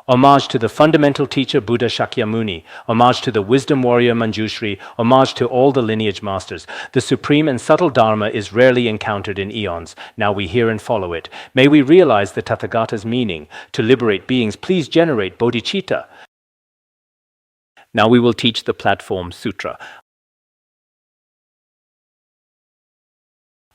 Homage to the fundamental teacher Buddha Shakyamuni, homage to the wisdom warrior Manjushri, homage to all the lineage masters. The supreme and subtle Dharma is rarely encountered in eons. Now we hear and follow it. May we realize the Tathagata's meaning. To liberate beings, please generate bodhicitta. Now we will teach the Platform Sutra.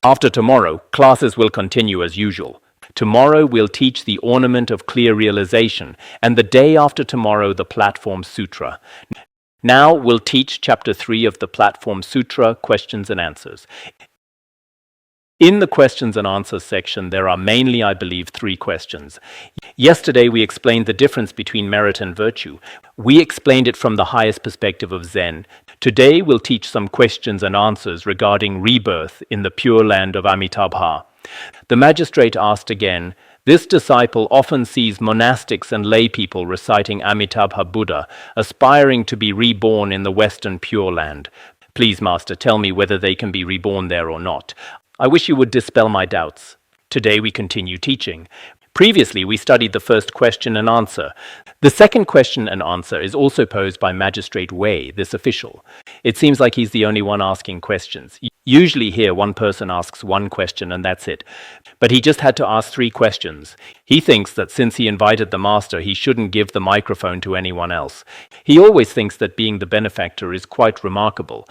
After tomorrow, classes will continue as usual. Tomorrow we'll teach the ornament of clear realization, and the day after tomorrow the Platform Sutra. Now we'll teach Chapter 3 of the Platform Sutra, Questions and Answers. In the questions and answers section, there are mainly, I believe, 3 questions. Yesterday we explained the difference between merit and virtue. We explained it from the highest perspective of Zen. Today we'll teach some questions and answers regarding rebirth in the Pure Land of Amitabha. The magistrate asked again, this disciple often sees monastics and lay people reciting Amitabha Buddha, aspiring to be reborn in the Western Pure Land. Please, Master, tell me whether they can be reborn there or not. I wish you would dispel my doubts. Today we continue teaching. Previously, we studied the first question and answer. The second question and answer is also posed by Magistrate Wei, this official. It seems like he's the only one asking questions. Usually here, one person asks one question and that's it. But he just had to ask 3 questions. He thinks that since he invited the master, he shouldn't give the microphone to anyone else. He always thinks that being the benefactor is quite remarkable.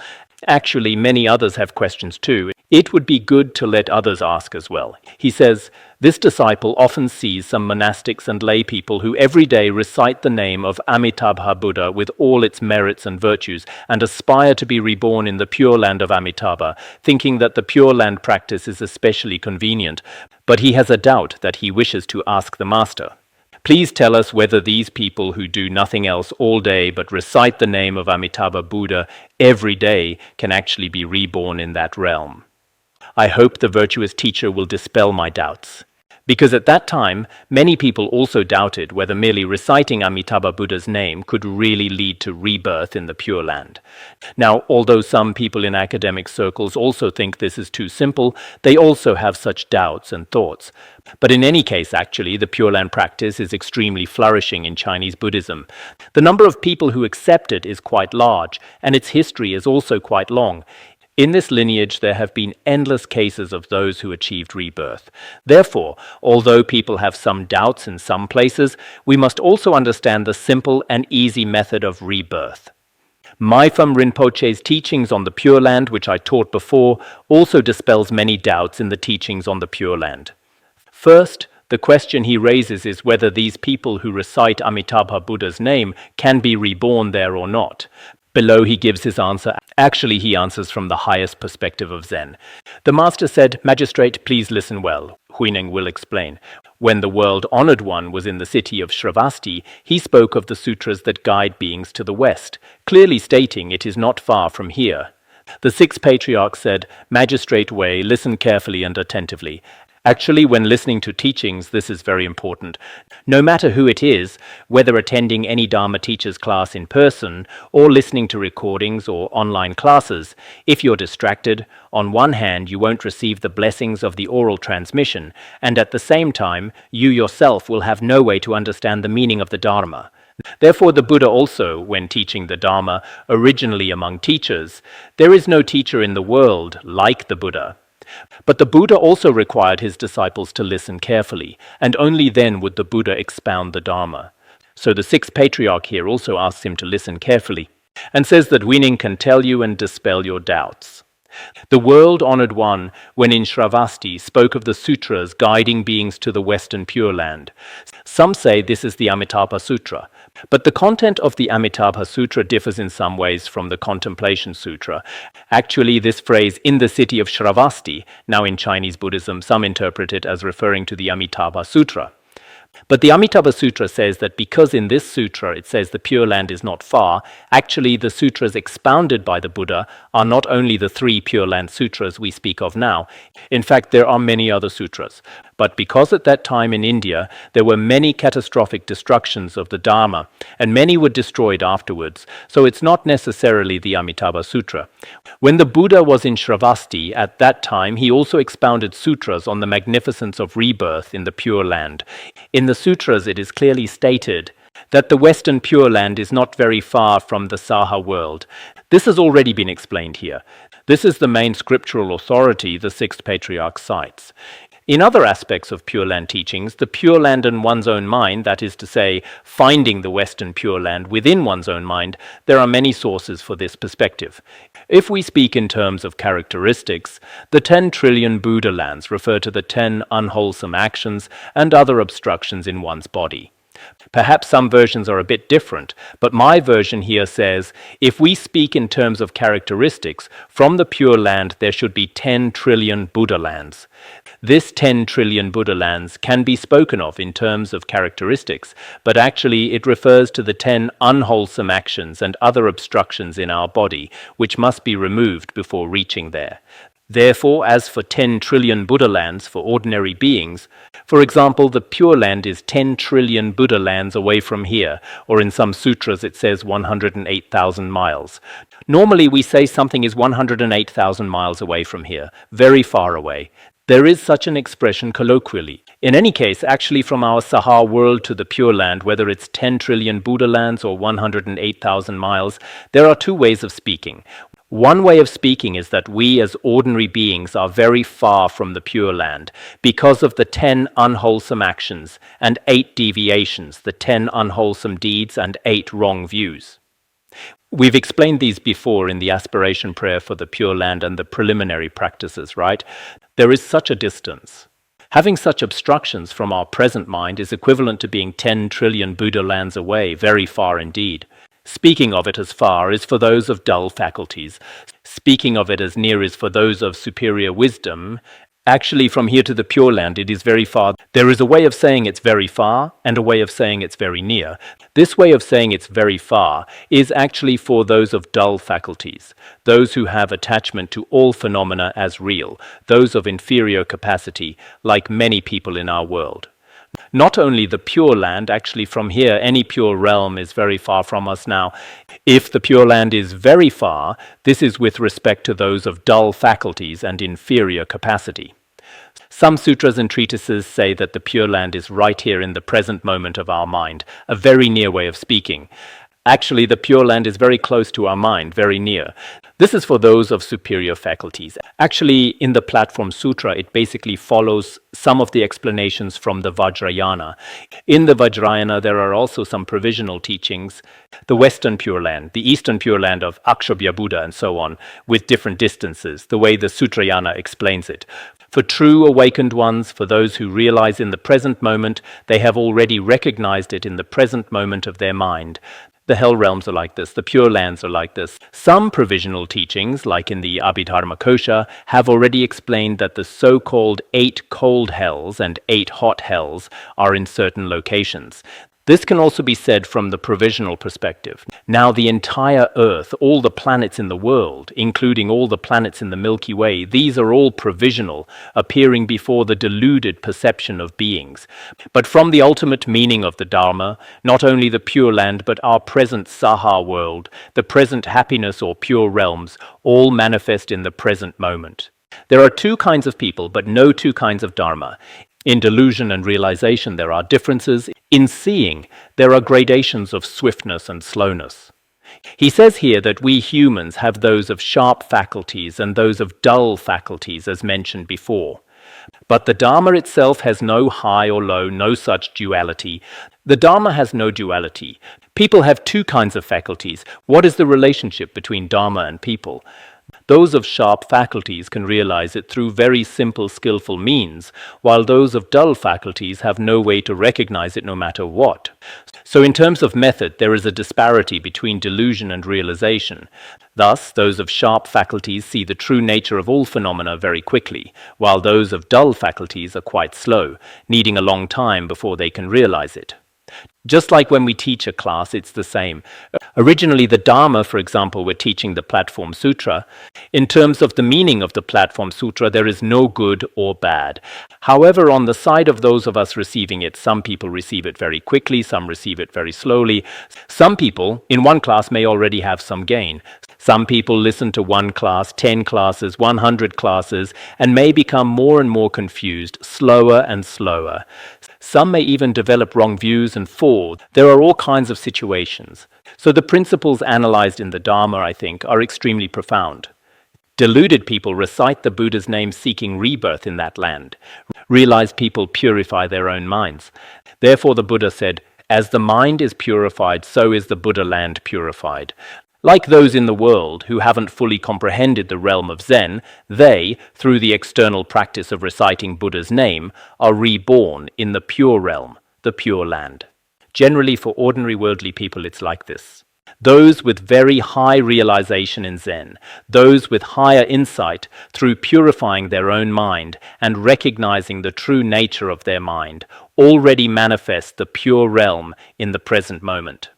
Actually, many others have questions too. It would be good to let others ask as well. He says, this disciple often sees some monastics and lay people who every day recite the name of Amitabha Buddha with all its merits and virtues and aspire to be reborn in the Pure Land of Amitabha, thinking that the Pure Land practice is especially convenient. But he has a doubt that he wishes to ask the master. Please tell us whether these people who do nothing else all day but recite the name of Amitabha Buddha every day can actually be reborn in that realm. I hope the virtuous teacher will dispel my doubts. Because at that time, many people also doubted whether merely reciting Amitabha Buddha's name could really lead to rebirth in the Pure Land. Now, although some people in academic circles also think this is too simple, they also have such doubts and thoughts. But in any case, actually, the Pure Land practice is extremely flourishing in Chinese Buddhism. The number of people who accept it is quite large, and its history is also quite long. In this lineage, there have been endless cases of those who achieved rebirth. Therefore, although people have some doubts in some places, we must also understand the simple and easy method of rebirth. Mypham Rinpoche's teachings on the Pure Land, which I taught before, also dispels many doubts in the teachings on the Pure Land. First, the question he raises is whether these people who recite Amitabha Buddha's name can be reborn there or not. Below he gives his answer. Actually, he answers from the highest perspective of Zen. The master said, Magistrate, please listen well. Huineng will explain. When the world-honored one was in the city of Shravasti, he spoke of the sutras that guide beings to the west, clearly stating it is not far from here. The Sixth Patriarch said, Magistrate Wei, listen carefully and attentively. Actually, when listening to teachings, this is very important. No matter who it is, whether attending any Dharma teacher's class in person or listening to recordings or online classes, if you're distracted, on one hand, you won't receive the blessings of the oral transmission, and at the same time, you yourself will have no way to understand the meaning of the Dharma. Therefore, the Buddha also, when teaching the Dharma, originally among teachers, there is no teacher in the world like the Buddha. But the Buddha also required his disciples to listen carefully, and only then would the Buddha expound the Dharma. So the Sixth Patriarch here also asks him to listen carefully, and says that Huineng can tell you and dispel your doubts. The world-honored one, when in Shravasti, spoke of the sutras guiding beings to the Western Pure Land. Some say this is the Amitabha Sutra, but the content of the Amitabha Sutra differs in some ways from the Contemplation Sutra. Actually, this phrase, in the city of Shravasti, now in Chinese Buddhism, some interpret it as referring to the Amitabha Sutra. But the Amitabha Sutra says that because in this sutra it says the Pure Land is not far, actually the sutras expounded by the Buddha are not only the 3 Pure Land sutras we speak of now. In fact, there are many other sutras. But because at that time in India there were many catastrophic destructions of the Dharma, and many were destroyed afterwards, so it's not necessarily the Amitabha Sutra. When the Buddha was in Shravasti, at that time he also expounded sutras on the magnificence of rebirth in the Pure Land. In the sutras it is clearly stated that the Western Pure Land is not very far from the Saha world. This has already been explained here. This is the main scriptural authority the Sixth Patriarch cites. In other aspects of Pure Land teachings, the Pure Land in one's own mind, that is to say, finding the Western Pure Land within one's own mind, there are many sources for this perspective. If we speak in terms of characteristics, the 10 trillion Buddha lands refer to the 10 unwholesome actions and other obstructions in one's body. Perhaps some versions are a bit different, but my version here says, if we speak in terms of characteristics, from the Pure Land there should be 10 trillion Buddha lands. This 10 trillion Buddha lands can be spoken of in terms of characteristics, but actually it refers to the 10 unwholesome actions and other obstructions in our body, which must be removed before reaching there. Therefore, as for 10 trillion Buddha lands for ordinary beings, for example, the Pure Land is 10 trillion Buddha lands away from here, or in some sutras it says 108,000 miles. Normally we say something is 108,000 miles away from here, very far away. There is such an expression colloquially. In any case, actually from our Saha world to the Pure Land, whether it's 10 trillion Buddha lands or 108,000 miles, there are two ways of speaking. One way of speaking is that we as ordinary beings are very far from the Pure Land because of the 10 unwholesome actions and 8 deviations, the 10 unwholesome deeds and 8 wrong views. We've explained these before in the aspiration prayer for the Pure Land and the preliminary practices, right? There is such a distance. Having such obstructions from our present mind is equivalent to being 10 trillion Buddha lands away, very far indeed. Speaking of it as far is for those of dull faculties. Speaking of it as near is for those of superior wisdom. Actually, from here to the Pure Land, it is very far. There is a way of saying it's very far and a way of saying it's very near. This way of saying it's very far is actually for those of dull faculties, those who have attachment to all phenomena as real, those of inferior capacity, like many people in our world. Not only the Pure Land, actually from here, any pure realm is very far from us now. If the Pure Land is very far, this is with respect to those of dull faculties and inferior capacity. Some sutras and treatises say that the Pure Land is right here in the present moment of our mind, a very near way of speaking. Actually, the Pure Land is very close to our mind, very near. This is for those of superior faculties. Actually, in the Platform Sutra, it basically follows some of the explanations from the Vajrayana. In the Vajrayana, there are also some provisional teachings. The Western Pure Land, the Eastern Pure Land of Akshabhya Buddha, and so on, with different distances, the way the Sutrayana explains it. For true awakened ones, for those who realize in the present moment, they have already recognized it in the present moment of their mind. The hell realms are like this, the Pure Lands are like this. Some provisional teachings, like in the Abhidharmakosha, have already explained that the so-called 8 cold hells and 8 hot hells are in certain locations. This can also be said from the provisional perspective. Now the entire Earth, all the planets in the world, including all the planets in the Milky Way, these are all provisional, appearing before the deluded perception of beings. But from the ultimate meaning of the Dharma, not only the Pure Land, but our present Saha world, the present happiness or pure realms, all manifest in the present moment. There are 2 kinds of people, but no 2 kinds of Dharma. In delusion and realization, there are differences. In seeing, there are gradations of swiftness and slowness. He says here that we humans have those of sharp faculties and those of dull faculties, as mentioned before. But the Dharma itself has no high or low, no such duality. The Dharma has no duality. People have 2 kinds of faculties. What is the relationship between Dharma and people? Those of sharp faculties can realize it through very simple, skillful means, while those of dull faculties have no way to recognize it no matter what. So in terms of method, there is a disparity between delusion and realization. Thus, those of sharp faculties see the true nature of all phenomena very quickly, while those of dull faculties are quite slow, needing a long time before they can realize it. Just like when we teach a class, it's the same. Originally, the Dharma, for example, we're teaching the Platform Sutra. In terms of the meaning of the Platform Sutra, there is no good or bad. However, on the side of those of us receiving it, some people receive it very quickly, some receive it very slowly. Some people, in one class, may already have some gain. Some people listen to one class, 10 classes, 100 classes, and may become more and more confused, slower and slower. Some may even develop wrong views and fall law, there are all kinds of situations. So the principles analyzed in the Dharma, I think, are extremely profound. Deluded people recite the Buddha's name seeking rebirth in that land. Realized people purify their own minds. Therefore the Buddha said, as the mind is purified, so is the Buddha land purified. Like those in the world who haven't fully comprehended the realm of Zen, they, through the external practice of reciting Buddha's name, are reborn in the pure realm, the Pure Land. Generally, for ordinary worldly people, it's like this. Those with very high realization in Zen, those with higher insight through purifying their own mind and recognizing the true nature of their mind, already manifest the pure realm in the present moment.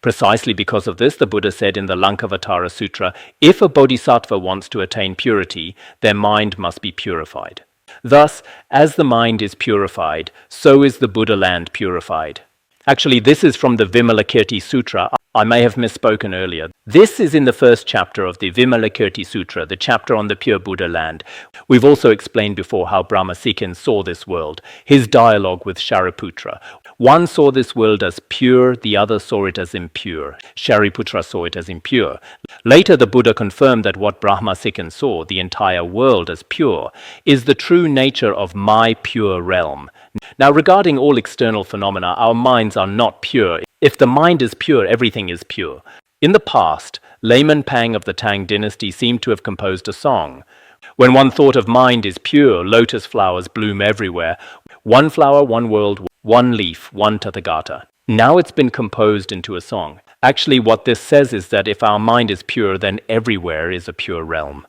Precisely because of this, the Buddha said in the Lankavatara Sutra, if a bodhisattva wants to attain purity, their mind must be purified. Thus, as the mind is purified, so is the Buddha land purified. Actually, this is from the Vimalakirti Sutra. I may have misspoken earlier. This is in the first chapter of the Vimalakirti Sutra, the chapter on the pure Buddha land. We've also explained before how Brahmasikin saw this world, his dialogue with Shariputra. One saw this world as pure, the other saw it as impure. Shariputra saw it as impure. Later, the Buddha confirmed that what Brahmasikin saw, the entire world as pure, is the true nature of my pure realm. Now, regarding all external phenomena, our minds are not pure. If the mind is pure, everything is pure. In the past, Layman Pang of the Tang dynasty seemed to have composed a song. When one thought of mind is pure, lotus flowers bloom everywhere. One flower, one world, one leaf, one Tathagata. Now it's been composed into a song. Actually, what this says is that if our mind is pure, then everywhere is a pure realm.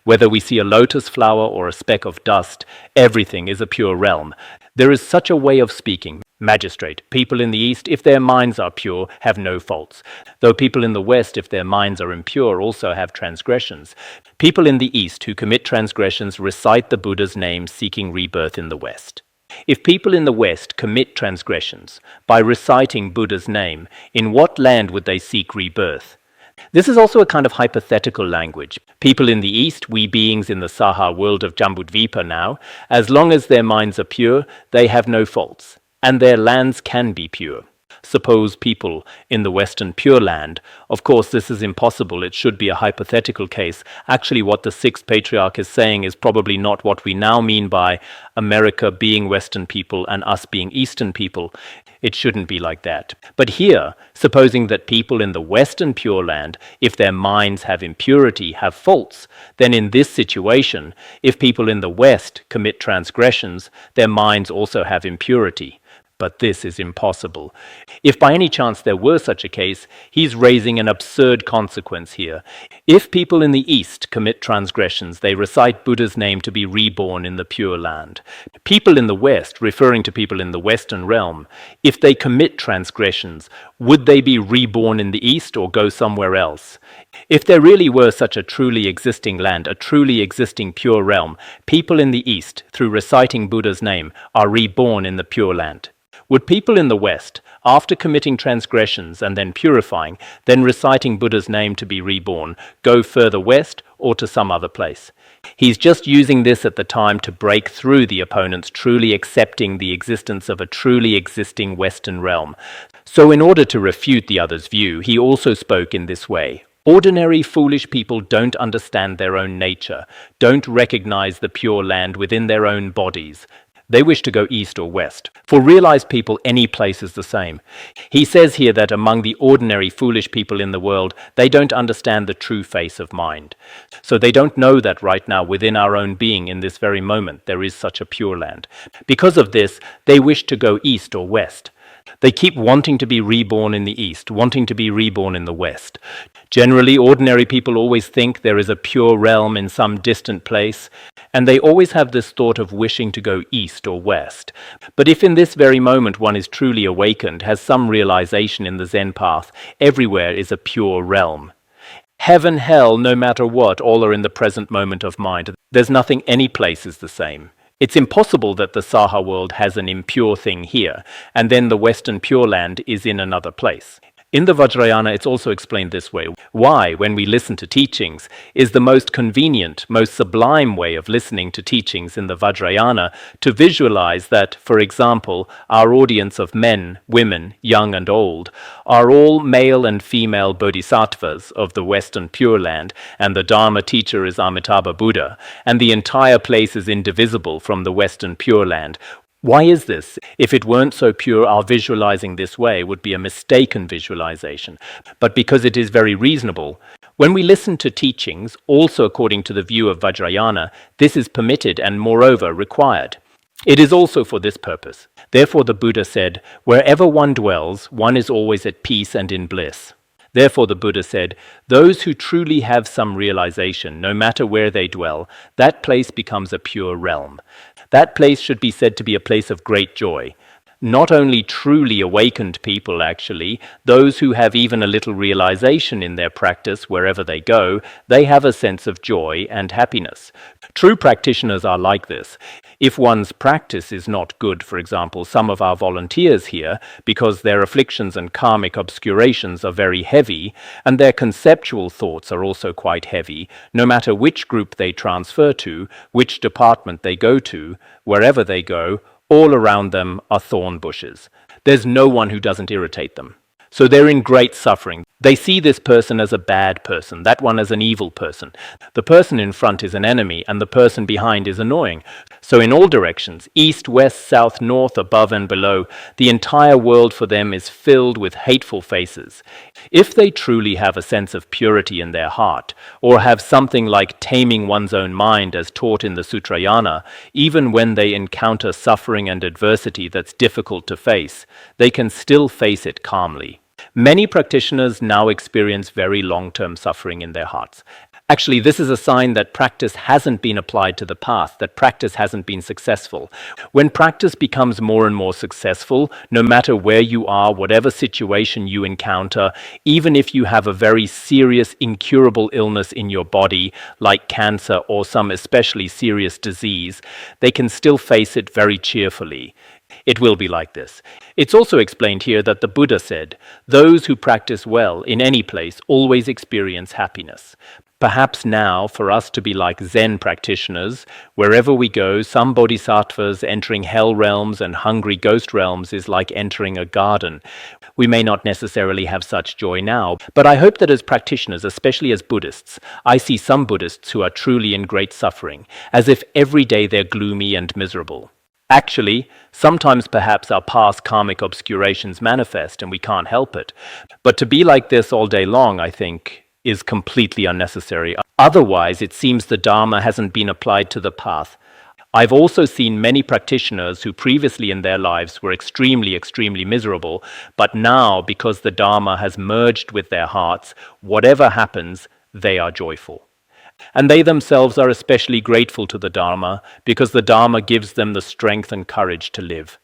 Whether we see a lotus flower or a speck of dust, everything is a pure realm. There is such a way of speaking. Magistrate, people in the East, if their minds are pure, have no faults. Though people in the West, if their minds are impure, also have transgressions. People in the East who commit transgressions recite the Buddha's name seeking rebirth in the West. If people in the West commit transgressions by reciting Buddha's name, in what land would they seek rebirth? This is also a kind of hypothetical language. People in the East, we beings in the Saha world of Jambudvipa now, as long as their minds are pure, they have no faults, and their lands can be pure. Suppose people in the Western Pure Land. Of course, this is impossible. It should be a hypothetical case. Actually, what the Sixth Patriarch is saying is probably not what we now mean by America being Western people and us being Eastern people. It shouldn't be like that. But here, supposing that people in the Western Pure Land, if their minds have impurity, have faults, then in this situation, if people in the West commit transgressions, their minds also have impurity. But this is impossible. If by any chance there were such a case, he's raising an absurd consequence here. If people in the East commit transgressions, they recite Buddha's name to be reborn in the Pure Land. People in the West, referring to people in the Western realm, if they commit transgressions, would they be reborn in the East or go somewhere else? If there really were such a truly existing land, a truly existing pure realm, people in the East, through reciting Buddha's name, are reborn in the Pure Land. Would people in the West, after committing transgressions and then purifying, then reciting Buddha's name to be reborn, go further west or to some other place? He's just using this at the time to break through the opponents truly accepting the existence of a truly existing Western realm. So in order to refute the other's view, he also spoke in this way. Ordinary foolish people don't understand their own nature, don't recognize the Pure Land within their own bodies. They wish to go east or west. For realized people, any place is the same. He says here that among the ordinary foolish people in the world, they don't understand the true face of mind. So they don't know that right now within our own being in this very moment there is such a Pure Land. Because of this, they wish to go east or west. They keep wanting to be reborn in the East, wanting to be reborn in the West. Generally, ordinary people always think there is a pure realm in some distant place, and they always have this thought of wishing to go east or west. But if in this very moment one is truly awakened, has some realization in the Zen path, everywhere is a pure realm. Heaven, hell, no matter what, all are in the present moment of mind. There's nothing any place is the same. It's impossible that the Saha world has an impure thing here, and then the Western Pure Land is in another place. In the Vajrayana, it's also explained this way. Why, when we listen to teachings, is the most convenient, most sublime way of listening to teachings in the Vajrayana to visualize that, for example, our audience of men, women, young and old, are all male and female bodhisattvas of the Western Pure Land, and the Dharma teacher is Amitabha Buddha, and the entire place is indivisible from the Western Pure Land. Why is this? If it weren't so pure, our visualizing this way would be a mistaken visualization. But because it is very reasonable, when we listen to teachings, also according to the view of Vajrayana, this is permitted and moreover required. It is also for this purpose. Therefore the Buddha said, wherever one dwells, one is always at peace and in bliss. Therefore the Buddha said, those who truly have some realization, no matter where they dwell, that place becomes a pure realm. That place should be said to be a place of great joy. Not only truly awakened people, actually, those who have even a little realization in their practice wherever they go, they have a sense of joy and happiness. True practitioners are like this. If one's practice is not good, for example, some of our volunteers here, because their afflictions and karmic obscurations are very heavy, and their conceptual thoughts are also quite heavy, no matter which group they transfer to, which department they go to, wherever they go, all around them are thorn bushes. There's no one who doesn't irritate them. So they're in great suffering. They see this person as a bad person, that one as an evil person. The person in front is an enemy, and the person behind is annoying. So in all directions, east, west, south, north, above and below, the entire world for them is filled with hateful faces. If they truly have a sense of purity in their heart, or have something like taming one's own mind as taught in the Sutrayana, even when they encounter suffering and adversity that's difficult to face, they can still face it calmly. Many practitioners now experience very long-term suffering in their hearts. Actually, this is a sign that practice hasn't been applied to the path, that practice hasn't been successful. When practice becomes more and more successful, no matter where you are, whatever situation you encounter, even if you have a very serious, incurable illness in your body, like cancer or some especially serious disease, they can still face it very cheerfully. It will be like this. It's also explained here that the Buddha said, those who practice well in any place always experience happiness. Perhaps now, for us to be like Zen practitioners, wherever we go, some bodhisattvas entering hell realms and hungry ghost realms is like entering a garden. We may not necessarily have such joy now, but I hope that as practitioners, especially as Buddhists, I see some Buddhists who are truly in great suffering, as if every day they're gloomy and miserable. Actually, sometimes perhaps our past karmic obscurations manifest and we can't help it. But to be like this all day long, I think, is completely unnecessary. Otherwise, it seems the Dharma hasn't been applied to the path. I've also seen many practitioners who previously in their lives were extremely miserable, but now, because the Dharma has merged with their hearts, whatever happens, they are joyful. And they themselves are especially grateful to the Dharma because the Dharma gives them the strength and courage to live.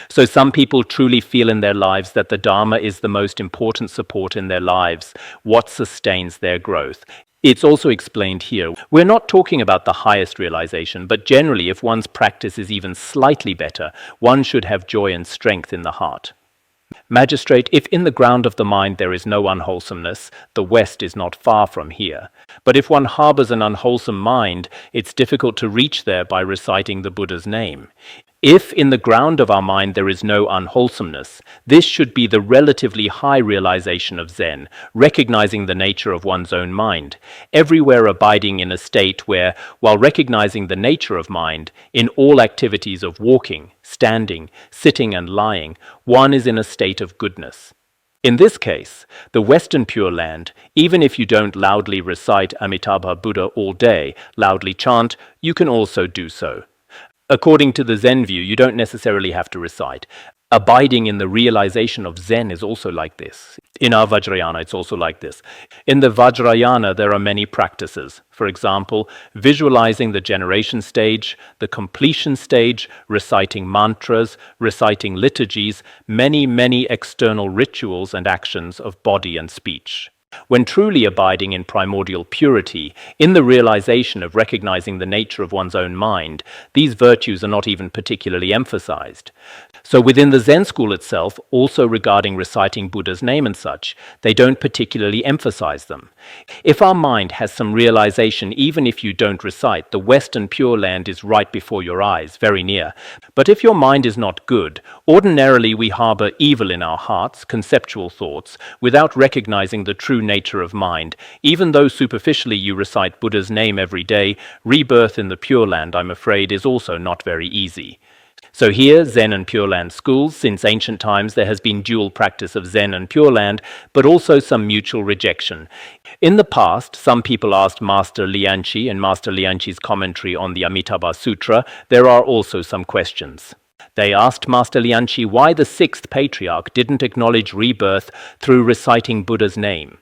So some people truly feel in their lives that the Dharma is the most important support in their lives, what sustains their growth. It's also explained here. We're not talking about the highest realization, but generally if one's practice is even slightly better, one should have joy and strength in the heart. Magistrate, if in the ground of the mind there is no unwholesomeness, the West is not far from here. But if one harbors an unwholesome mind, it's difficult to reach there by reciting the Buddha's name. If in the ground of our mind there is no unwholesomeness, this should be the relatively high realization of Zen, recognizing the nature of one's own mind, everywhere abiding in a state where, while recognizing the nature of mind, in all activities of walking, standing, sitting and lying, one is in a state of goodness. In this case, the Western Pure Land, even if you don't loudly recite Amitabha Buddha all day, loudly chant, you can also do so. According to the Zen view, you don't necessarily have to recite. Abiding in the realization of Zen is also like this. In our Vajrayana, it's also like this. In the Vajrayana, there are many practices. For example, visualizing the generation stage, the completion stage, reciting mantras, reciting liturgies, many external rituals and actions of body and speech. When truly abiding in primordial purity, in the realization of recognizing the nature of one's own mind, these virtues are not even particularly emphasized. So within the Zen school itself, also regarding reciting Buddha's name and such, they don't particularly emphasize them. If our mind has some realization, even if you don't recite, the Western Pure Land is right before your eyes, very near. But if your mind is not good, ordinarily we harbor evil in our hearts, conceptual thoughts, without recognizing the true nature of mind. Even though superficially you recite Buddha's name every day, rebirth in the Pure Land, I'm afraid, is also not very easy. So here, Zen and Pure Land schools, since ancient times there has been dual practice of Zen and Pure Land, but also some mutual rejection. In the past, some people asked Master Lianchi in Master Lianchi's commentary on the Amitabha Sutra, there are also some questions. They asked Master Lianchi why the Sixth Patriarch didn't acknowledge rebirth through reciting Buddha's name.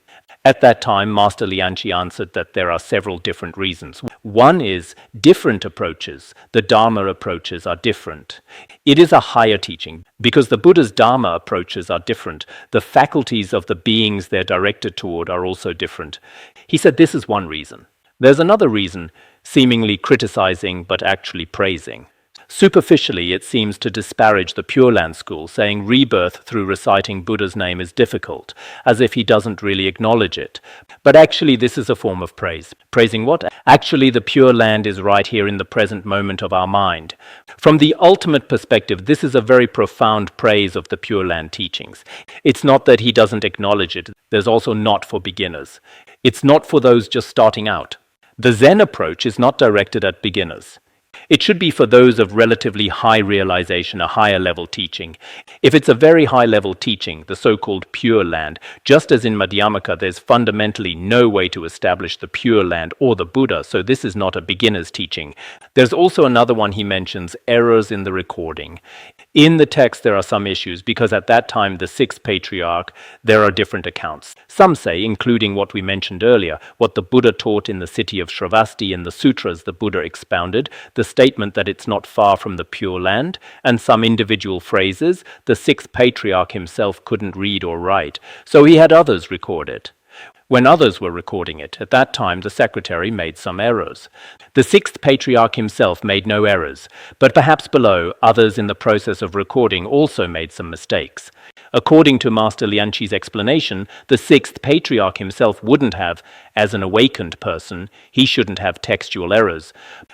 At that time, Master Lianchi answered that there are several different reasons. One is different approaches. The Dharma approaches are different. It is a higher teaching. Because the Buddha's Dharma approaches are different, the faculties of the beings they're directed toward are also different. He said this is one reason. There's another reason, seemingly criticizing but actually praising. Superficially, it seems to disparage the Pure Land school, saying rebirth through reciting Buddha's name is difficult, as if he doesn't really acknowledge it. But actually, this is a form of praise. Praising what? Actually, the Pure Land is right here in the present moment of our mind. From the ultimate perspective, this is a very profound praise of the Pure Land teachings. It's not that he doesn't acknowledge it. There's also not for beginners. It's not for those just starting out. The Zen approach is not directed at beginners. It should be for those of relatively high realization, a higher level teaching. If it's a very high level teaching, the so-called Pure Land, just as in Madhyamaka, there's fundamentally no way to establish the Pure Land or the Buddha, so this is not a beginner's teaching. There's also another one he mentions, errors in the recording. In the text, there are some issues because at that time, the Sixth Patriarch, there are different accounts. Some say, including what we mentioned earlier, what the Buddha taught in the city of Shravasti in the sutras the Buddha expounded, the statement that it's not far from the Pure Land, and some individual phrases, the Sixth Patriarch himself couldn't read or write, so he had others record it. When others were recording it, at that time the secretary made some errors. The Sixth Patriarch himself made no errors, but perhaps below, others in the process of recording also made some mistakes. According to Master Lianchi's explanation, the Sixth Patriarch himself wouldn't have, as an awakened person, he shouldn't have textual errors.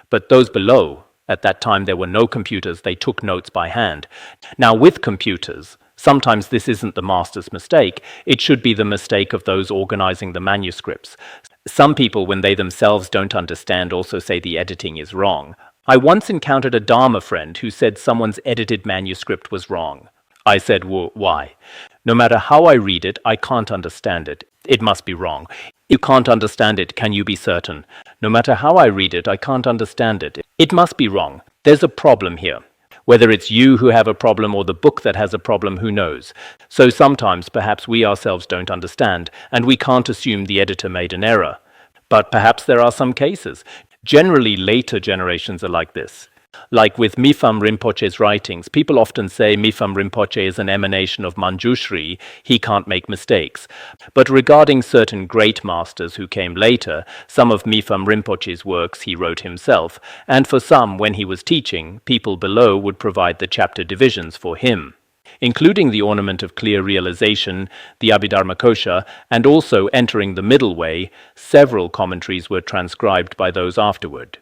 But those below, at that time there were no computers, they took notes by hand. Now with computers, sometimes this isn't the master's mistake, it should be the mistake of those organizing the manuscripts. Some people, when they themselves don't understand, also say the editing is wrong. I once encountered a Dharma friend who said someone's edited manuscript was wrong. I said, well, why? No matter how I read it, I can't understand it. It must be wrong. You can't understand it, can you be certain? No matter how I read it, I can't understand it. It must be wrong. There's a problem here. Whether it's you who have a problem or the book that has a problem, who knows? So sometimes perhaps we ourselves don't understand, and we can't assume the editor made an error. But perhaps there are some cases. Generally, later generations are like this. Like with Mipham Rinpoche's writings, people often say Mipham Rinpoche is an emanation of Manjushri, he can't make mistakes. But regarding certain great masters who came later, some of Mipham Rinpoche's works he wrote himself, and for some, when he was teaching, people below would provide the chapter divisions for him, including the ornament of clear realization, the Abhidharmakosha, and also entering the middle way. Several commentaries were transcribed by those afterward.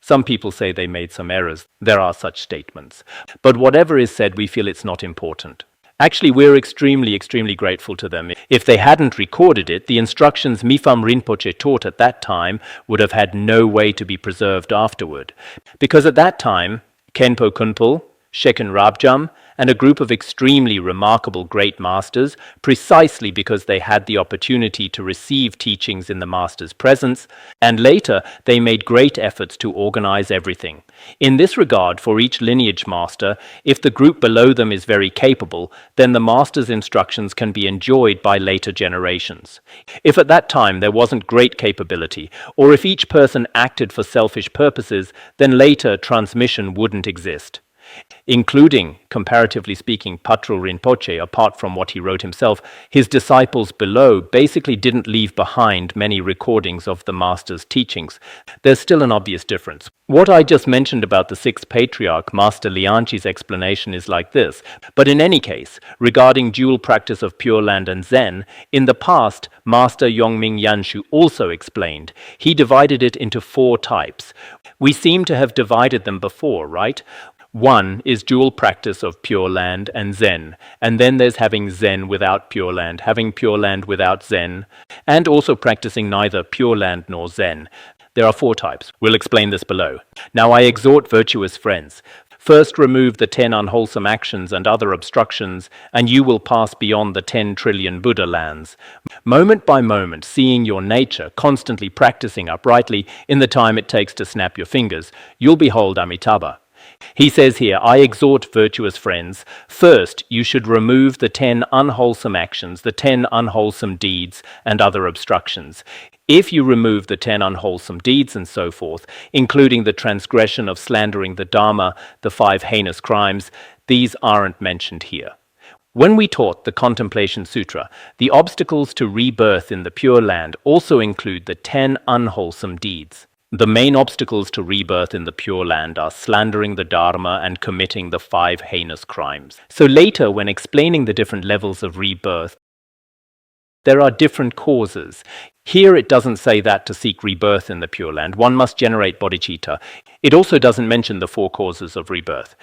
Some people say they made some errors. There are such statements. But whatever is said, we feel it's not important. Actually, we're extremely grateful to them. If they hadn't recorded it, the instructions Mipham Rinpoche taught at that time would have had no way to be preserved afterward. Because at that time, Khenpo Kunpul, Shekin Rabjam, and a group of extremely remarkable great masters, precisely because they had the opportunity to receive teachings in the master's presence, and later they made great efforts to organize everything. In this regard, for each lineage master, if the group below them is very capable, then the master's instructions can be enjoyed by later generations. If at that time there wasn't great capability, or if each person acted for selfish purposes, then later transmission wouldn't exist. including, comparatively speaking, Patrul Rinpoche. Apart from what he wrote himself, his disciples below basically didn't leave behind many recordings of the master's teachings. There's still an obvious difference. What I just mentioned about the Sixth Patriarch, Master Lianchi's explanation is like this. But in any case, regarding dual practice of Pure Land and Zen, in the past, Master Yongming Yanshu also explained. He divided it into 4 types. We seem to have divided them before, right? One is dual practice of Pure Land and Zen, and then there's having Zen without Pure Land, having Pure Land without Zen, and also practicing neither Pure Land nor Zen. There are 4 types. We'll explain this below. Now I exhort virtuous friends. First remove the 10 unwholesome actions and other obstructions, and you will pass beyond the 10 trillion Buddha lands. Moment by moment, seeing your nature, constantly practicing uprightly in the time it takes to snap your fingers, you'll behold Amitabha. He says here, I exhort virtuous friends, first you should remove the 10 unwholesome actions, the 10 unwholesome deeds, and other obstructions. If you remove the 10 unwholesome deeds and so forth, including the transgression of slandering the Dharma, the 5 heinous crimes, these aren't mentioned here. When we taught the Contemplation Sutra, the obstacles to rebirth in the Pure Land also include the 10 unwholesome deeds. The main obstacles to rebirth in the Pure Land are slandering the Dharma and committing the 5 heinous crimes. So later, when explaining the different levels of rebirth, there are different causes. Here it doesn't say that to seek rebirth in the Pure Land, one must generate bodhicitta. It also doesn't mention the 4 causes of rebirth.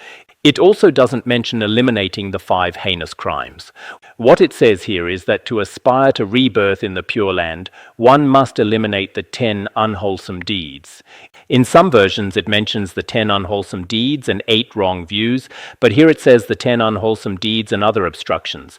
It also doesn't mention eliminating the 5 heinous crimes. What it says here is that to aspire to rebirth in the Pure Land, one must eliminate the 10 unwholesome deeds. In some versions it mentions the 10 unwholesome deeds and 8 wrong views, but here it says the 10 unwholesome deeds and other obstructions.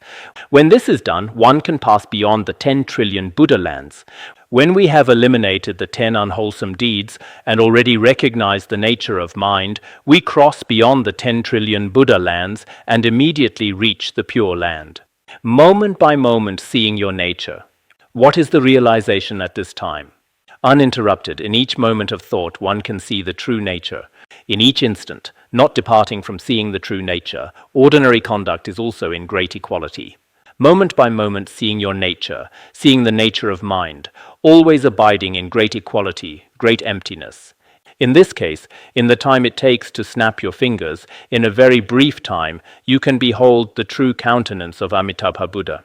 When this is done, one can pass beyond the 10 trillion Buddha lands. When we have eliminated the 10 unwholesome deeds and already recognized the nature of mind, we cross beyond the 10 trillion Buddha lands and immediately reach the Pure Land. Moment by moment seeing your nature. What is the realization at this time? Uninterrupted, in each moment of thought, one can see the true nature. In each instant, not departing from seeing the true nature, ordinary conduct is also in great equality. Moment by moment seeing your nature, seeing the nature of mind, always abiding in great equality, great emptiness. In this case, in the time it takes to snap your fingers, in a very brief time, you can behold the true countenance of Amitabha Buddha.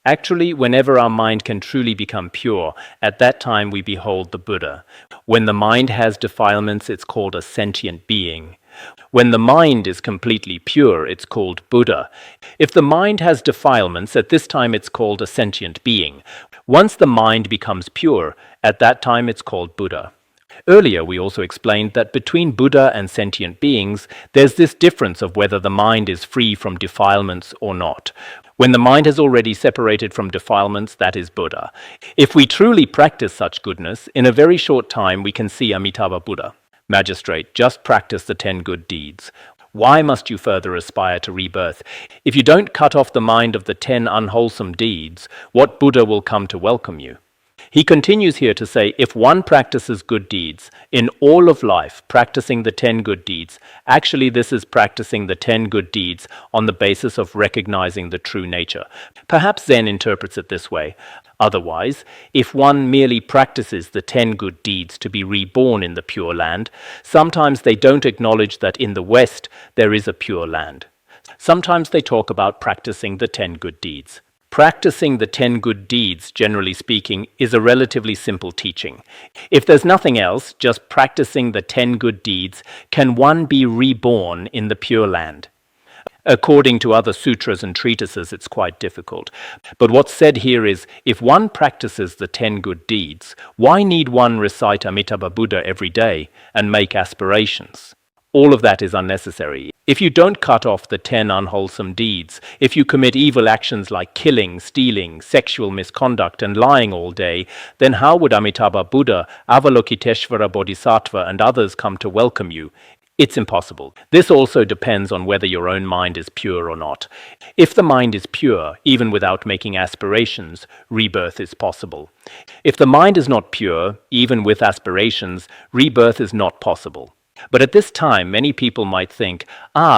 Actually, whenever our mind can truly become pure, at that time we behold the Buddha. When the mind has defilements, it's called a sentient being. When the mind is completely pure, it's called Buddha. If the mind has defilements, at this time it's called a sentient being. Once the mind becomes pure, at that time it's called Buddha. Earlier we also explained that between Buddha and sentient beings, there's this difference of whether the mind is free from defilements or not. When the mind has already separated from defilements, that is Buddha. If we truly practice such goodness, in a very short time we can see Amitabha Buddha. Magistrate, just practice the 10 good deeds. Why must you further aspire to rebirth? If you don't cut off the mind of the 10 unwholesome deeds, what Buddha will come to welcome you? He continues here to say, if one practices good deeds, in all of life, practicing the 10 good deeds, actually this is practicing the 10 good deeds on the basis of recognizing the true nature. Perhaps Zen interprets it this way. Otherwise, if one merely practices the 10 good deeds to be reborn in the Pure Land, sometimes they don't acknowledge that in the West there is a Pure Land. Sometimes they talk about practicing the 10 good deeds. Practicing the 10 good deeds, generally speaking, is a relatively simple teaching. If there's nothing else, just practicing the 10 good deeds, can one be reborn in the Pure Land? According to other sutras and treatises, it's quite difficult. But what's said here is, if one practices the 10 good deeds, why need one recite Amitabha Buddha every day and make aspirations? All of that is unnecessary. If you don't cut off the 10 unwholesome deeds, if you commit evil actions like killing, stealing, sexual misconduct, and lying all day, then how would Amitabha Buddha, Avalokiteshvara Bodhisattva, and others come to welcome you? It's impossible. This also depends on whether your own mind is pure or not. If the mind is pure, even without making aspirations, rebirth is possible. If the mind is not pure, even with aspirations, rebirth is not possible. But at this time, many people might think,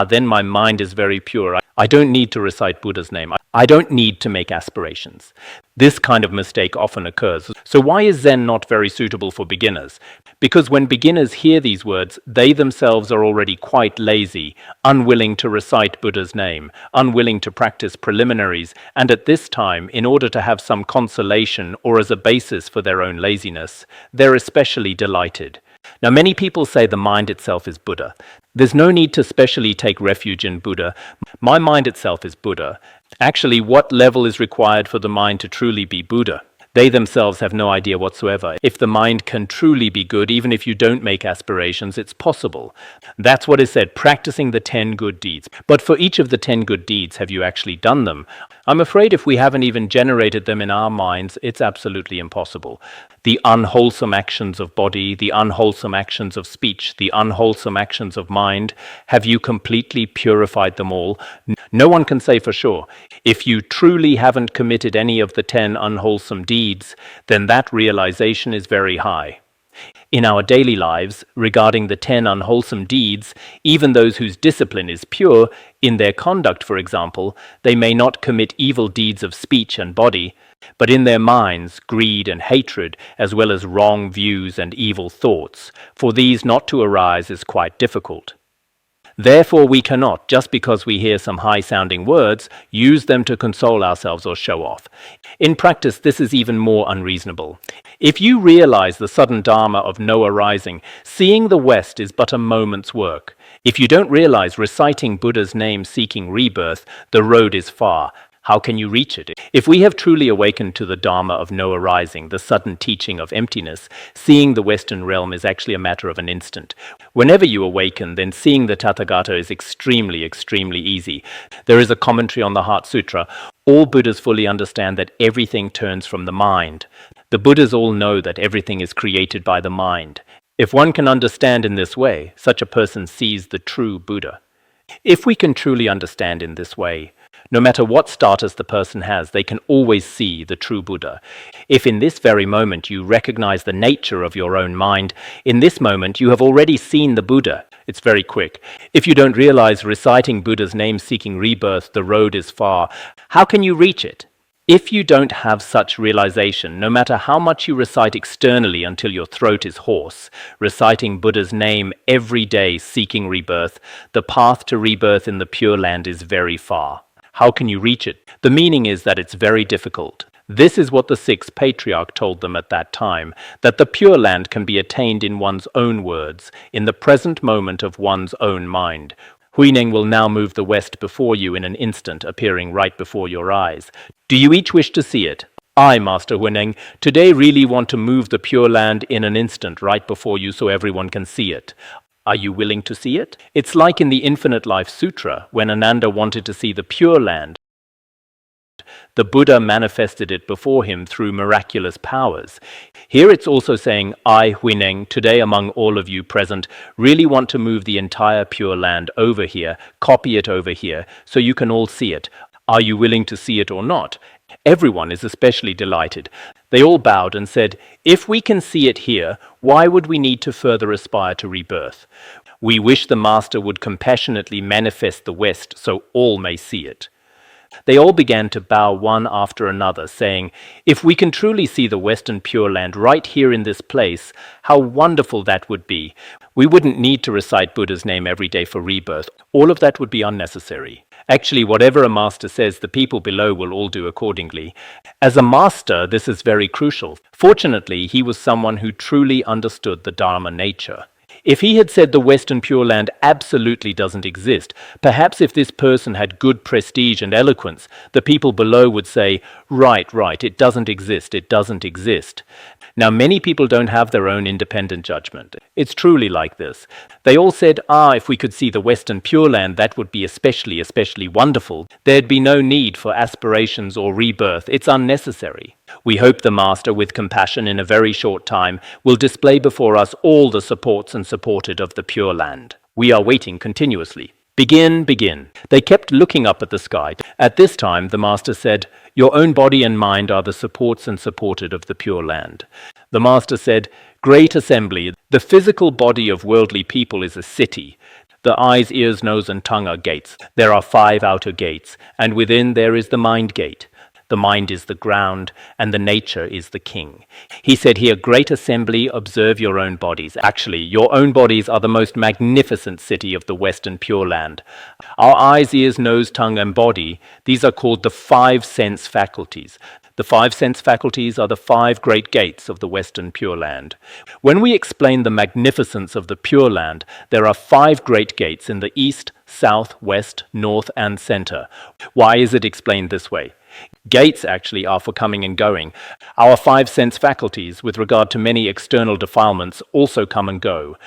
then my mind is very pure. I don't need to recite Buddha's name. I don't need to make aspirations. This kind of mistake often occurs. So why is Zen not very suitable for beginners? Because when beginners hear these words, they themselves are already quite lazy, unwilling to recite Buddha's name, unwilling to practice preliminaries, and at this time, in order to have some consolation or as a basis for their own laziness, they're especially delighted. Now, many people say the mind itself is Buddha. There's no need to specially take refuge in Buddha. My mind itself is Buddha. Actually, what level is required for the mind to truly be Buddha? They themselves have no idea whatsoever. If the mind can truly be good, even if you don't make aspirations, it's possible. That's what is said, practicing the 10 good deeds. But for each of the 10 good deeds, have you actually done them? I'm afraid if we haven't even generated them in our minds, it's absolutely impossible. The unwholesome actions of body, the unwholesome actions of speech, the unwholesome actions of mind, have you completely purified them all? No one can say for sure. If you truly haven't committed any of the 10 unwholesome deeds, then that realization is very high. In our daily lives, regarding the 10 unwholesome deeds, even those whose discipline is pure, in their conduct, for example, they may not commit evil deeds of speech and body, but in their minds, greed and hatred, as well as wrong views and evil thoughts. For these not to arise is quite difficult. Therefore, we cannot, just because we hear some high-sounding words, use them to console ourselves or show off. In practice, this is even more unreasonable. If you realize the sudden dharma of no arising, seeing the West is but a moment's work. If you don't realize reciting Buddha's name seeking rebirth, the road is far. How can you reach it? If we have truly awakened to the Dharma of no arising, the sudden teaching of emptiness, seeing the Western realm is actually a matter of an instant. Whenever you awaken, then seeing the Tathagata is extremely, extremely easy. There is a commentary on the Heart Sutra. All Buddhas fully understand that everything turns from the mind. The Buddhas all know that everything is created by the mind. If one can understand in this way, such a person sees the true Buddha. If we can truly understand in this way, no matter what status the person has, they can always see the true Buddha. If in this very moment you recognize the nature of your own mind, in this moment you have already seen the Buddha. It's very quick. If you don't realize reciting Buddha's name seeking rebirth, the road is far, how can you reach it? If you don't have such realization, no matter how much you recite externally until your throat is hoarse, reciting Buddha's name every day seeking rebirth, the path to rebirth in the Pure Land is very far. How can you reach it? The meaning is that it's very difficult. This is what the Sixth Patriarch told them at that time, that the Pure Land can be attained in one's own words, in the present moment of one's own mind. Huineng will now move the West before you in an instant, appearing right before your eyes. Do you each wish to see it? I, Master Huineng, today really want to move the Pure Land in an instant right before you so everyone can see it. Are you willing to see it? It's like in the Infinite Life Sutra, when Ananda wanted to see the Pure Land. The Buddha manifested it before him through miraculous powers. Here it's also saying, I, Huineng, today among all of you present, really want to move the entire Pure Land over here, copy it over here, so you can all see it. Are you willing to see it or not? Everyone is especially delighted. They all bowed and said, if we can see it here, why would we need to further aspire to rebirth? We wish the Master would compassionately manifest the West so all may see it. They all began to bow one after another, saying, if we can truly see the Western Pure Land right here in this place, how wonderful that would be. We wouldn't need to recite Buddha's name every day for rebirth. All of that would be unnecessary. Actually, whatever a master says, the people below will all do accordingly. As a master, this is very crucial. Fortunately, he was someone who truly understood the Dharma nature. If he had said the Western Pure Land absolutely doesn't exist, perhaps if this person had good prestige and eloquence, the people below would say, right, it doesn't exist, it doesn't exist. Now, many people don't have their own independent judgment. It's truly like this. They all said, if we could see the Western Pure Land, that would be especially wonderful. There'd be no need for aspirations or rebirth. It's unnecessary. We hope the Master, with compassion in a very short time, will display before us all the supports and supported of the Pure Land. We are waiting continuously. Begin. They kept looking up at the sky. At this time, the Master said, your own body and mind are the supports and supported of the Pure Land. The Master said, great assembly, The physical body of worldly people is a city. The eyes, ears, nose, and tongue are gates. There are 5 outer gates, and within there is the mind gate. The mind is the ground, and the nature is the king. He said here, great assembly, observe your own bodies. Actually, your own bodies are the most magnificent city of the Western Pure Land. Our eyes, ears, nose, tongue, and body, these are called the 5 sense faculties. The 5 sense faculties are the 5 great gates of the Western Pure Land. When we explain the magnificence of the Pure Land, there are 5 great gates in the east, south, west, north, and center. Why is it explained this way? Gates actually are for coming and going. Our 5 sense faculties, with regard to many external defilements, also come and go.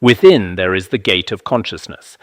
Within there is the gate of consciousness.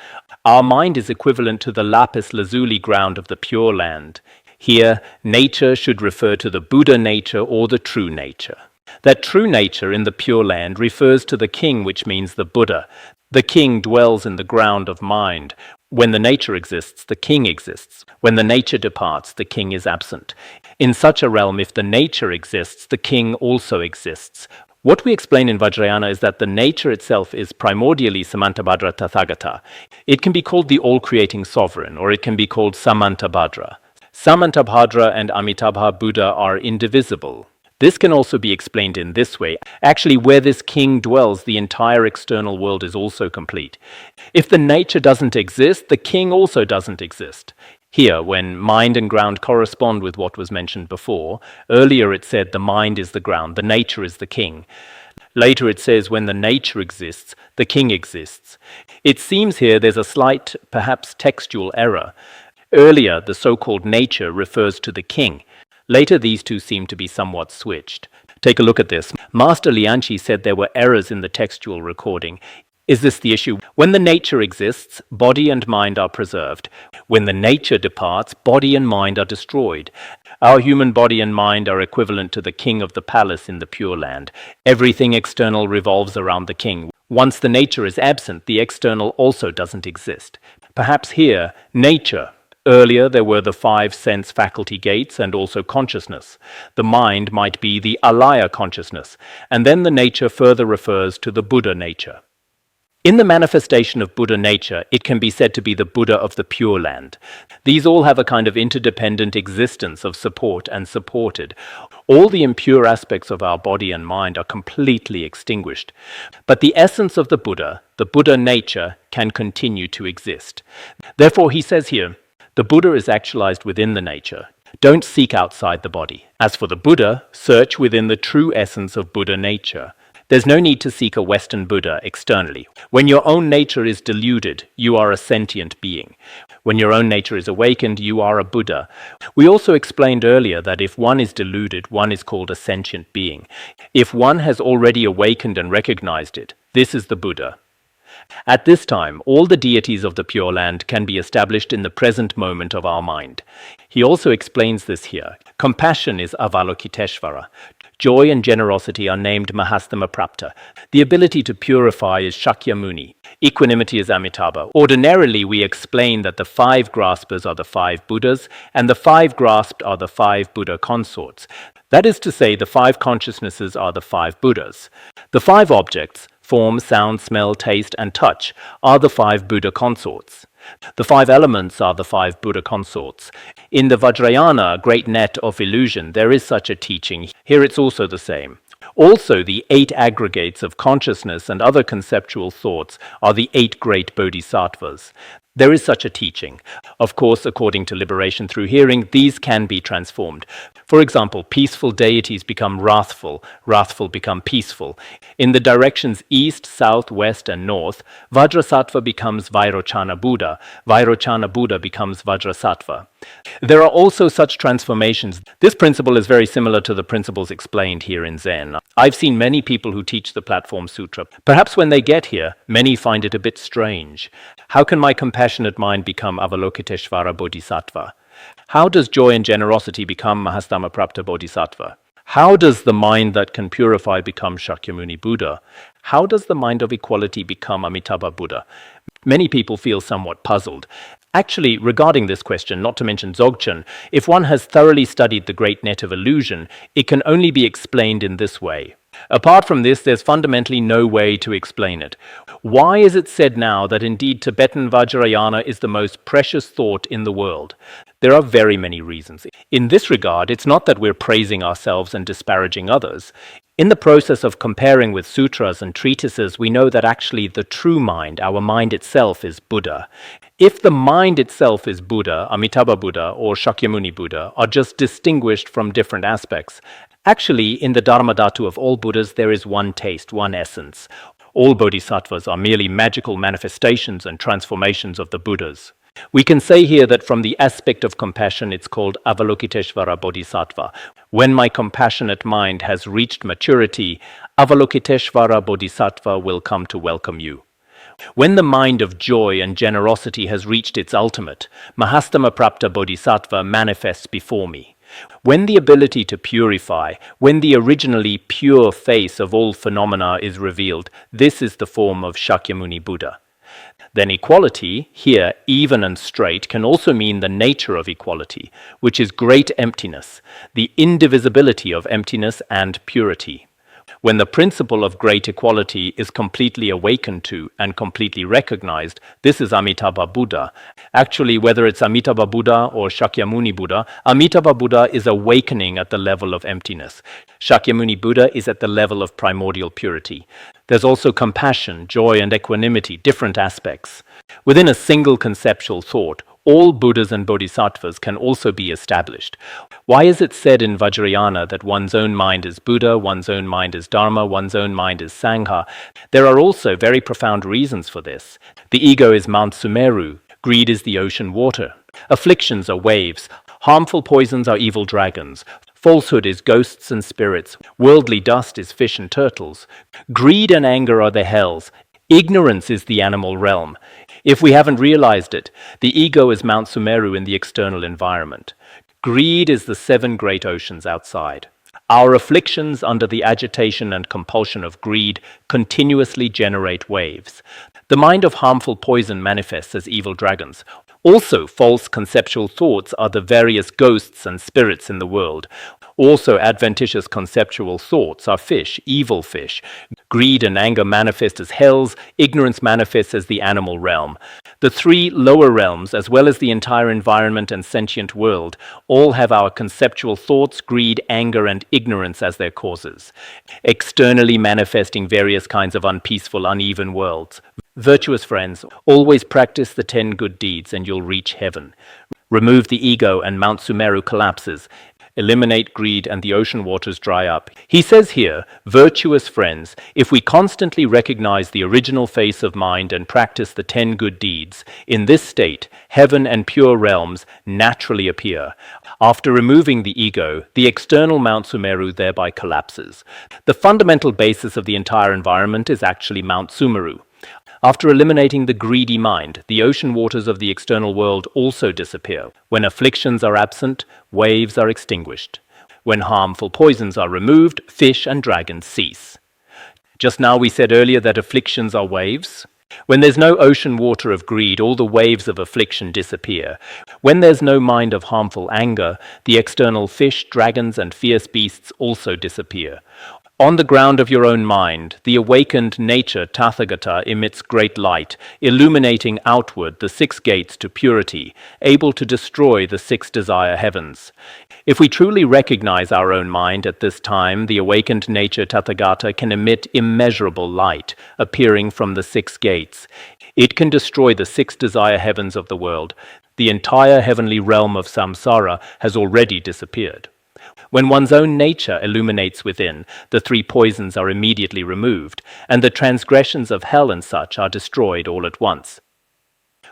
Our mind is equivalent to the lapis lazuli ground of the Pure Land. Here, nature should refer to the Buddha nature or the true nature. That true nature in the Pure Land refers to the king, which means the Buddha. The king dwells in the ground of mind. When the nature exists, the king exists. When the nature departs, the king is absent. In such a realm, if the nature exists, the king also exists. What we explain in Vajrayana is that the nature itself is primordially Samantabhadra Tathagata. It can be called the all-creating sovereign, or it can be called Samantabhadra. Samantabhadra and Amitabha Buddha are indivisible. This can also be explained in this way. Actually, where this king dwells, the entire external world is also complete. If the nature doesn't exist, the king also doesn't exist. Here, when mind and ground correspond with what was mentioned before, earlier it said the mind is the ground, the nature is the king. Later it says when the nature exists, the king exists. It seems here there's a slight, perhaps textual error. Earlier, the so-called nature refers to the king. Later, these two seem to be somewhat switched. Take a look at this. Master Lianqi said there were errors in the textual recording. Is this the issue? When the nature exists, body and mind are preserved. When the nature departs, body and mind are destroyed. Our human body and mind are equivalent to the king of the palace in the Pure Land. Everything external revolves around the king. Once the nature is absent, the external also doesn't exist. Perhaps here, nature. Earlier, there were the 5 sense faculty gates and also consciousness. The mind might be the alaya consciousness, and then the nature further refers to the Buddha nature. In the manifestation of Buddha nature, it can be said to be the Buddha of the Pure Land. These all have a kind of interdependent existence of support and supported. All the impure aspects of our body and mind are completely extinguished. But the essence of the Buddha nature, can continue to exist. Therefore, he says here, the Buddha is actualized within the nature. Don't seek outside the body. As for the Buddha, search within the true essence of Buddha nature. There's no need to seek a Western Buddha externally. When your own nature is deluded, you are a sentient being. When your own nature is awakened, you are a Buddha. We also explained earlier that if one is deluded, one is called a sentient being. If one has already awakened and recognized it, this is the Buddha. At this time, all the deities of the Pure Land can be established in the present moment of our mind. He also explains this here. Compassion is Avalokiteshvara. Joy and generosity are named Mahastamaprapta. The ability to purify is Shakyamuni. Equanimity is Amitabha. Ordinarily, we explain that the 5 graspers are the 5 Buddhas, and the 5 grasped are the 5 Buddha consorts. That is to say, the 5 consciousnesses are the 5 Buddhas. The 5 objects, form, sound, smell, taste, and touch, are the 5 Buddha consorts. The 5 elements are the 5 Buddha consorts. In the Vajrayana, great net of illusion, there is such a teaching. Here it's also the same. Also, the 8 aggregates of consciousness and other conceptual thoughts are the 8 great bodhisattvas. There is such a teaching. Of course, according to liberation through hearing, these can be transformed. For example, peaceful deities become wrathful, wrathful become peaceful. In the directions east, south, west, and north, Vajrasattva becomes Vairochana Buddha, Vairochana Buddha becomes Vajrasattva. There are also such transformations. This principle is very similar to the principles explained here in Zen. I've seen many people who teach the Platform Sutra. Perhaps when they get here, many find it a bit strange. How can my compassionate mind become Avalokiteshvara Bodhisattva? How does joy and generosity become Mahastamaprapta Bodhisattva? How does the mind that can purify become Shakyamuni Buddha? How does the mind of equality become Amitabha Buddha? Many people feel somewhat puzzled. Actually, regarding this question, not to mention Dzogchen, if one has thoroughly studied the great net of illusion, it can only be explained in this way. Apart from this, there's fundamentally no way to explain it. Why is it said now that indeed Tibetan Vajrayana is the most precious thought in the world? There are very many reasons. In this regard, it's not that we're praising ourselves and disparaging others. In the process of comparing with sutras and treatises, we know that actually the true mind, our mind itself, is Buddha. If the mind itself is Buddha, Amitabha Buddha or Shakyamuni Buddha are just distinguished from different aspects, actually in the Dharmadhatu of all Buddhas there is one taste, one essence. All bodhisattvas are merely magical manifestations and transformations of the Buddhas. We can say here that from the aspect of compassion it's called Avalokiteshvara Bodhisattva. When my compassionate mind has reached maturity, Avalokiteshvara Bodhisattva will come to welcome you. When the mind of joy and generosity has reached its ultimate, Mahastama Prapta Bodhisattva manifests before me. When the ability to purify, when the originally pure face of all phenomena is revealed, this is the form of Shakyamuni Buddha. Then equality, here even and straight, can also mean the nature of equality, which is great emptiness, the indivisibility of emptiness and purity. When the principle of great equality is completely awakened to and completely recognized, this is Amitabha Buddha. Actually, whether it's Amitabha Buddha or Shakyamuni Buddha, Amitabha Buddha is awakening at the level of emptiness. Shakyamuni Buddha is at the level of primordial purity. There's also compassion, joy, and equanimity, different aspects. Within a single conceptual thought, all Buddhas and Bodhisattvas can also be established. Why is it said in Vajrayana that one's own mind is Buddha, one's own mind is Dharma, one's own mind is Sangha? There are also very profound reasons for this. The ego is Mount Sumeru, greed is the ocean water, afflictions are waves, harmful poisons are evil dragons, falsehood is ghosts and spirits, worldly dust is fish and turtles, greed and anger are the hells, ignorance is the animal realm. If we haven't realized it, the ego is Mount Sumeru in the external environment. Greed is the 7 great oceans outside. Our afflictions under the agitation and compulsion of greed continuously generate waves. The mind of harmful poison manifests as evil dragons. Also, false conceptual thoughts are the various ghosts and spirits in the world. Also, adventitious conceptual thoughts are fish, evil fish. Greed and anger manifest as hells, ignorance manifests as the animal realm. The 3 lower realms, as well as the entire environment and sentient world, all have our conceptual thoughts, greed, anger, and ignorance as their causes, externally manifesting various kinds of unpeaceful, uneven worlds. Virtuous friends, always practice the 10 good deeds and you'll reach heaven. Remove the ego and Mount Sumeru collapses. Eliminate greed and the ocean waters dry up. He says here, virtuous friends, if we constantly recognize the original face of mind and practice the 10 good deeds, in this state, heaven and pure realms naturally appear. After removing the ego, the external Mount Sumeru thereby collapses. The fundamental basis of the entire environment is actually Mount Sumeru. After eliminating the greedy mind, the ocean waters of the external world also disappear. When afflictions are absent, waves are extinguished. When harmful poisons are removed, fish and dragons cease. Just now we said earlier that afflictions are waves. When there's no ocean water of greed, all the waves of affliction disappear. When there's no mind of harmful anger, the external fish, dragons, and fierce beasts also disappear. On the ground of your own mind, the awakened nature Tathagata emits great light, illuminating outward the 6 gates to purity, able to destroy the 6 desire heavens. If we truly recognize our own mind at this time, the awakened nature Tathagata can emit immeasurable light, appearing from the 6 gates. It can destroy the 6 desire heavens of the world. The entire heavenly realm of samsara has already disappeared. When one's own nature illuminates within, the 3 poisons are immediately removed, and the transgressions of hell and such are destroyed all at once.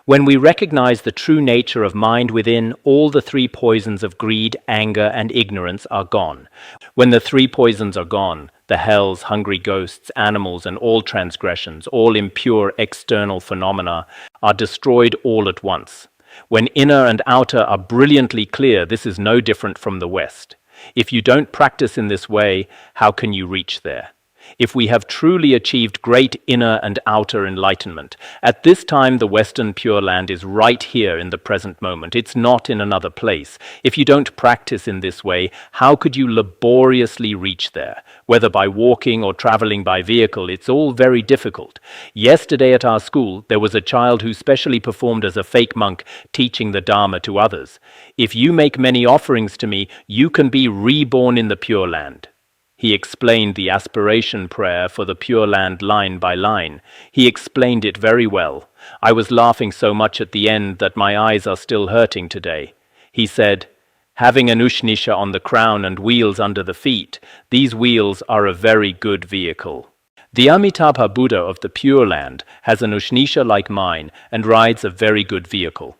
When we recognize the true nature of mind within, all the 3 poisons of greed, anger, and ignorance are gone. When the 3 poisons are gone, the hells, hungry ghosts, animals, and all transgressions, all impure external phenomena, are destroyed all at once. When inner and outer are brilliantly clear, this is no different from the West. If you don't practice in this way, how can you reach there? if we have truly achieved great inner and outer enlightenment. At this time, the Western Pure Land is right here in the present moment. It's not in another place. If you don't practice in this way, how could you laboriously reach there? Whether by walking or traveling by vehicle, it's all very difficult. Yesterday at our school, there was a child who specially performed as a fake monk, teaching the Dharma to others. If you make many offerings to me, you can be reborn in the Pure Land. He explained the aspiration prayer for the Pure Land line by line. He explained it very well. I was laughing so much at the end that my eyes are still hurting today. He said, having an Ushnisha on the crown and wheels under the feet, these wheels are a very good vehicle. The Amitabha Buddha of the Pure Land has an Ushnisha like mine and rides a very good vehicle.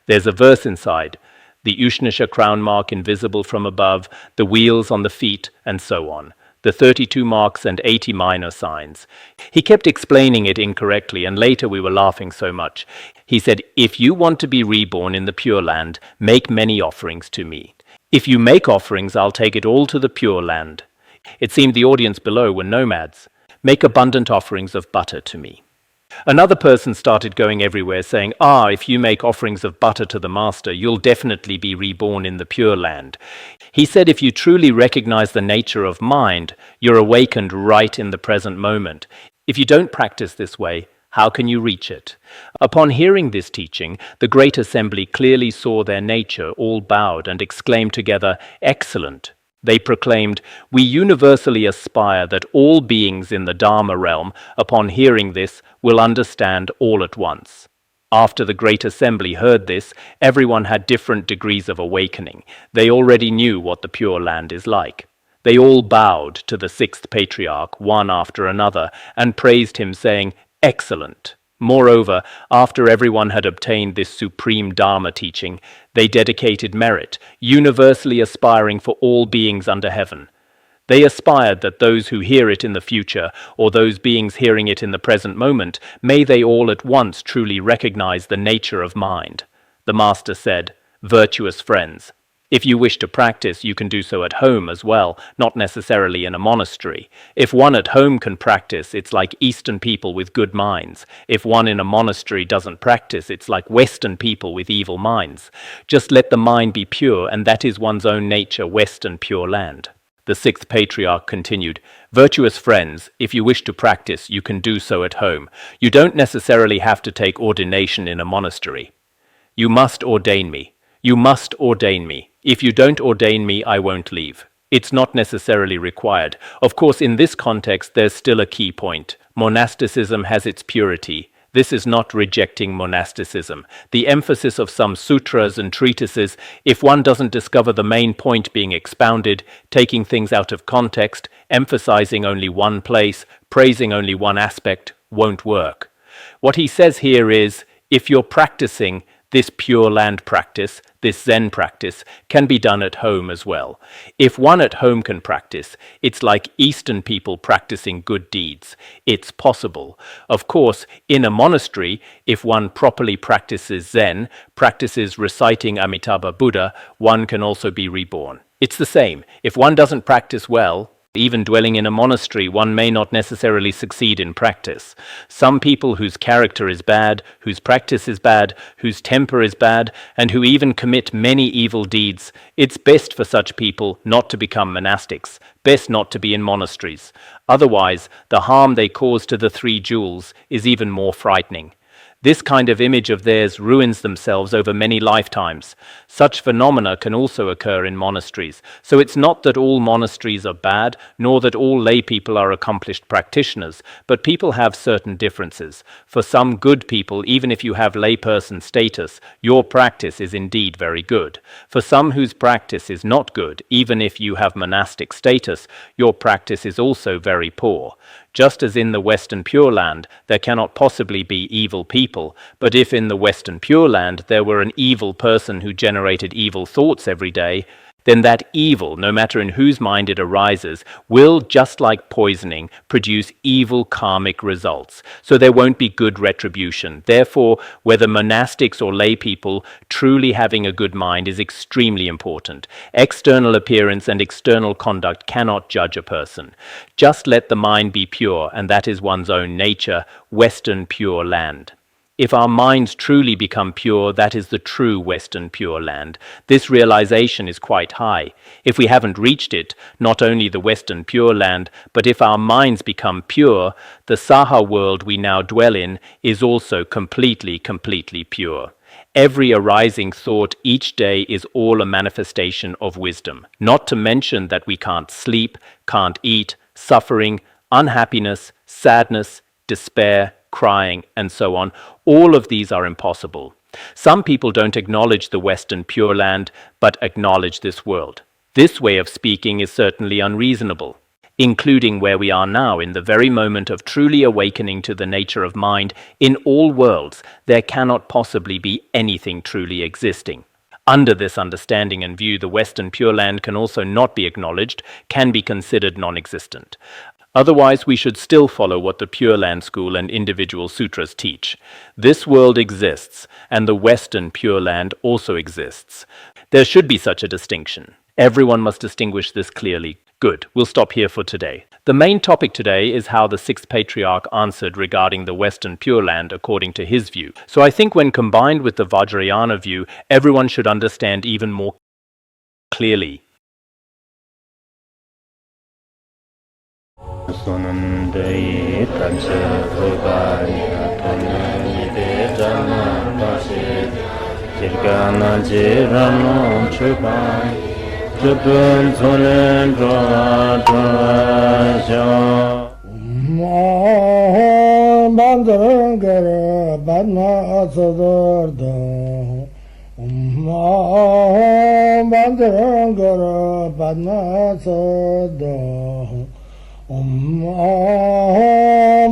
There's a verse inside. The Ushnisha crown mark invisible from above, the wheels on the feet, and so on. The 32 marks and 80 minor signs. He kept explaining it incorrectly, and later we were laughing so much. He said, if you want to be reborn in the Pure Land, make many offerings to me. If you make offerings, I'll take it all to the Pure Land. It seemed the audience below were nomads. Make abundant offerings of butter to me. Another person started going everywhere saying, if you make offerings of butter to the master, you'll definitely be reborn in the Pure Land. He said if you truly recognize the nature of mind, you're awakened right in the present moment. If you don't practice this way, how can you reach it? Upon hearing this teaching, the great assembly clearly saw their nature, all bowed and exclaimed together, excellent. They proclaimed, we universally aspire that all beings in the Dharma realm, upon hearing this, will understand all at once. After the great assembly heard this, everyone had different degrees of awakening. They already knew what the Pure Land is like. They all bowed to the Sixth Patriarch, one after another, and praised him, saying, excellent. Moreover, after everyone had obtained this supreme Dharma teaching, they dedicated merit, universally aspiring for all beings under heaven. They aspired that those who hear it in the future, or those beings hearing it in the present moment, may they all at once truly recognize the nature of mind. The Master said, virtuous friends, if you wish to practice, you can do so at home as well, not necessarily in a monastery. If one at home can practice, it's like Eastern people with good minds. If one in a monastery doesn't practice, it's like Western people with evil minds. Just let the mind be pure, and that is one's own nature, Western Pure Land. The Sixth Patriarch continued, virtuous friends, if you wish to practice, you can do so at home. You don't necessarily have to take ordination in a monastery. You must ordain me. You must ordain me. If you don't ordain me, I won't leave. It's not necessarily required. Of course, in this context, there's still a key point. Monasticism has its purity. This is not rejecting monasticism. The emphasis of some sutras and treatises, if one doesn't discover the main point being expounded, taking things out of context, emphasizing only one place, praising only one aspect, won't work. What he says here is, if you're practicing, this Pure Land practice, this Zen practice, can be done at home as well. If one at home can practice, it's like Eastern people practicing good deeds. It's possible. Of course, in a monastery, if one properly practices Zen, practices reciting Amitabha Buddha, one can also be reborn. It's the same. If one doesn't practice well, even dwelling in a monastery, one may not necessarily succeed in practice. Some people whose character is bad, whose practice is bad, whose temper is bad, and who even commit many evil deeds, it's best for such people not to become monastics, best not to be in monasteries. Otherwise, the harm they cause to the three jewels is even more frightening. This kind of image of theirs ruins themselves over many lifetimes. Such phenomena can also occur in monasteries. So it's not that all monasteries are bad, nor that all lay people are accomplished practitioners, but people have certain differences. For some good people, even if you have layperson status, your practice is indeed very good. For some whose practice is not good, even if you have monastic status, your practice is also very poor. Just as in the Western Pure Land, there cannot possibly be evil people, but if in the Western Pure Land there were an evil person who generated evil thoughts every day, then that evil, no matter in whose mind it arises, will, just like poisoning, produce evil karmic results. So there won't be good retribution. Therefore, whether monastics or lay people, truly having a good mind is extremely important. External appearance and external conduct cannot judge a person. Just let the mind be pure, and that is one's own nature, Western Pure Land. If our minds truly become pure, that is the true Western Pure Land. This realization is quite high. If we haven't reached it, not only the Western Pure Land, but if our minds become pure, the Saha world we now dwell in is also completely pure. Every arising thought each day is all a manifestation of wisdom. Not to mention that we can't sleep, can't eat, suffering, unhappiness, sadness, despair, crying, and so on. All of these are impossible. Some people don't acknowledge the Western Pure Land, but acknowledge this world. This way of speaking is certainly unreasonable, including where we are now in the very moment of truly awakening to the nature of mind. In all worlds, there cannot possibly be anything truly existing. Under this understanding and view, the Western Pure Land can also not be acknowledged, can be considered non-existent. Otherwise, we should still follow what the Pure Land School and individual sutras teach. This world exists, and the Western Pure Land also exists. There should be such a distinction. Everyone must distinguish this clearly. Good, we'll stop here for today. The main topic today is how the Sixth Patriarch answered regarding the Western Pure Land according to his view. So I think when combined with the Vajrayana view, everyone should understand even more clearly.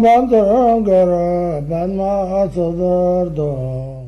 Bandara Badma Sodargye